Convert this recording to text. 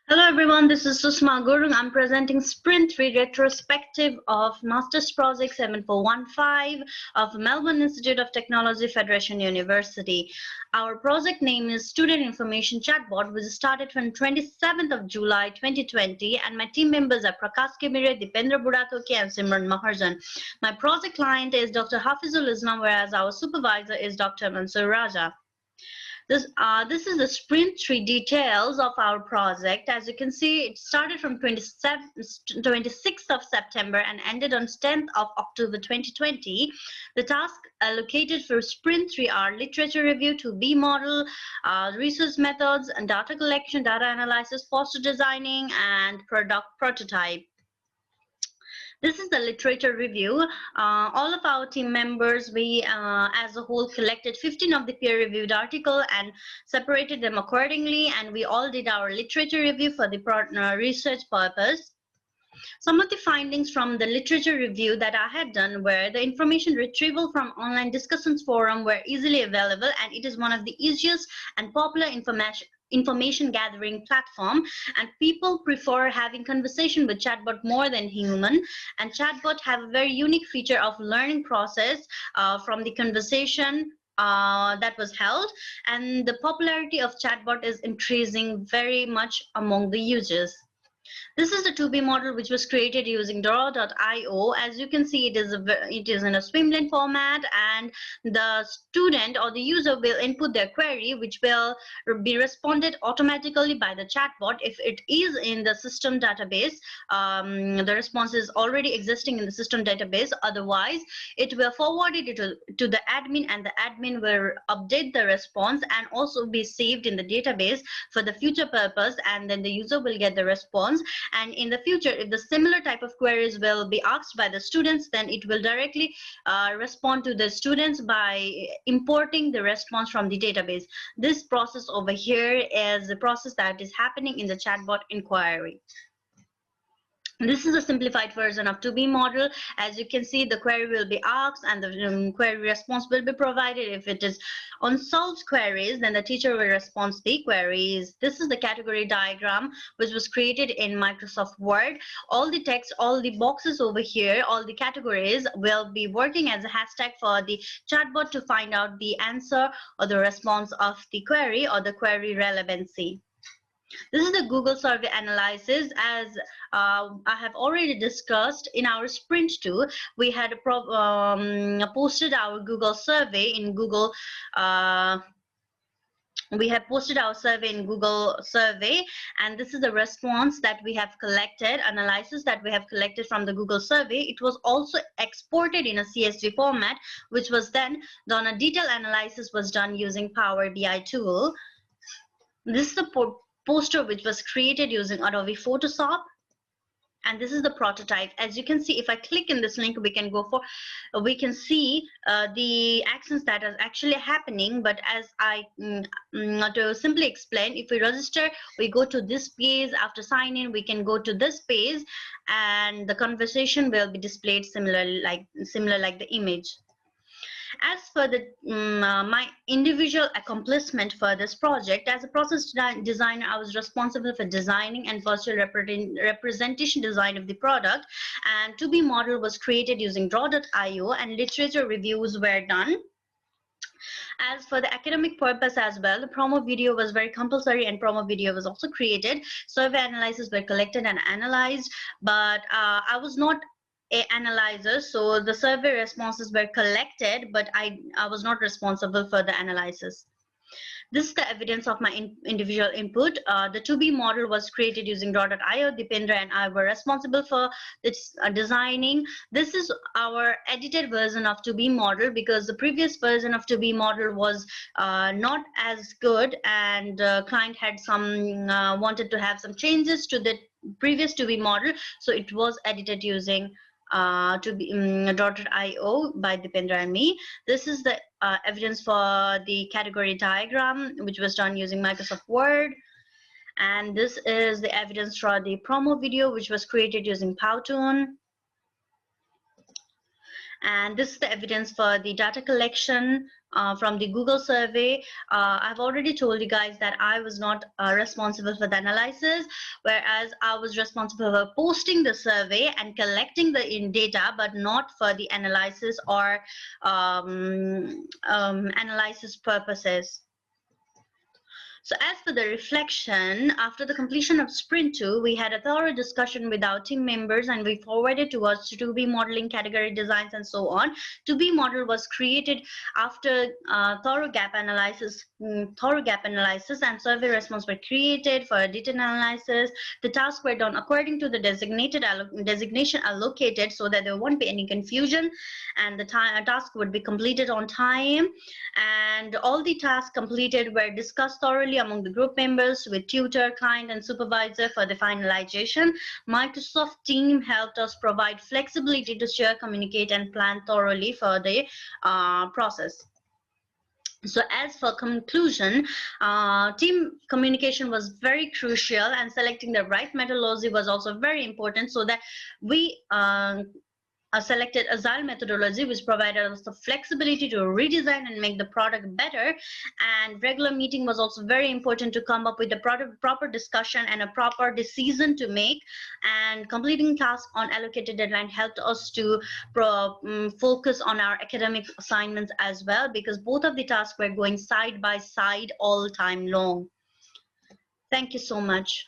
Hello everyone, this is Susma Gurung. I'm presenting Sprint 3 Retrospective of Master's Project 7415 of Melbourne Institute of Technology, Federation University. Our project name is Student Information Chatbot, which started from 27th of July 2020, and my team members are Prakash Kemire, Dipendra Burathoki, and Simran Maharjan. My project client is Dr. Hafizul Islam, whereas our supervisor is Dr. Mansur Raja. This is the Sprint 3 details of our project. As you can see, it started from 26th of September and ended on 10th of October 2020. The tasks allocated for Sprint 3 are literature review, 2B model, research methods, and data collection, data analysis, poster designing, and product prototype. This is the literature review. All of our team members, we as a whole collected 15 of the peer-reviewed articles and separated them accordingly, and we all did our literature review for the research purpose. Some of the findings from the literature review that I had done were the information retrieval from online discussions forum were easily available, and it is one of the easiest and popular information gathering platform, and people prefer having conversation with chatbot more than human, and chatbot have a very unique feature of learning process from the conversation that was held, and the popularity of chatbot is increasing very much among the users. This is the 2B model which was created using Draw.io. As you can see, it is in a swimlane format, and the student or the user will input their query, which will be responded automatically by the chatbot. If it is in the system database, the response is already existing in the system database. Otherwise, it will forward it to the admin, and the admin will update the response and also be saved in the database for the future purpose, and then the user will get the response. And in the future, if the similar type of queries will be asked by the students, then it will directly respond to the students by importing the response from the database. This process over here is the process that is happening in the chatbot inquiry. This is a simplified version of 2B model. As you can see, the query will be asked and the query response will be provided. If it is unsolved queries, then the teacher will respond to the queries. This is the category diagram which was created in Microsoft Word. All the text, all the boxes over here, all the categories will be working as a hashtag for the chatbot to find out the answer or the response of the query or the query relevancy. This is the Google survey analysis. As I have already discussed in our Sprint 2, we had posted our Google survey in Google. We have posted our survey in Google survey, and this is the response that we have collected, analysis that we have collected from the Google survey. It was also exported in a CSV format, which was then done. A detailed analysis was done using Power BI tool. This is the poster which was created using Adobe Photoshop, and this is the prototype. As you can see, if I click in this link, we can see the actions that are actually happening. But as I to simply explain, if we register, we go to this page. After sign in, we can go to this page, and the conversation will be displayed similar like the image. As for the my individual accomplishment for this project, as a process designer, I was responsible for designing and virtual representation design of the product, and 2B model was created using Draw.io, and literature reviews were done. As for the academic purpose as well, the promo video was very compulsory, and promo video was also created. Survey analyses were collected and analyzed, but I was not an analyzer, so the survey responses were collected, but I was not responsible for the analysis. This is the evidence of my individual input. The 2B model was created using Draw.io. Dipendra and I were responsible for this designing. This is our edited version of 2B model, because the previous version of 2B model was not as good, and client had wanted to have some changes to the previous 2B model, so it was edited using Draw.io by Dipendra and me. This is the evidence for the category diagram, which was done using Microsoft Word. And this is the evidence for the promo video, which was created using Powtoon. And this is the evidence for the data collection from the Google survey. I've already told you guys that I was not responsible for the analysis, whereas I was responsible for posting the survey and collecting the data, but not for the analysis or analysis purposes. So as for the reflection, after the completion of Sprint 2, we had a thorough discussion with our team members and we forwarded towards 2B modeling, category designs, and so on. 2B model was created after thorough gap analysis and survey response were created for data analysis. The tasks were done according to the designation allocated so that there won't be any confusion, and the task would be completed on time. And all the tasks completed were discussed thoroughly among the group members with tutor, client, and supervisor for the finalization. Microsoft team helped us provide flexibility to share, communicate, and plan thoroughly for the process. So as for conclusion, team communication was very crucial, and selecting the right methodology was also very important, so that we selected Agile methodology, which provided us the flexibility to redesign and make the product better. And regular meeting was also very important to come up with a proper discussion and a proper decision to make. And completing tasks on allocated deadline helped us to focus on our academic assignments as well, because both of the tasks were going side by side all time long. Thank you so much.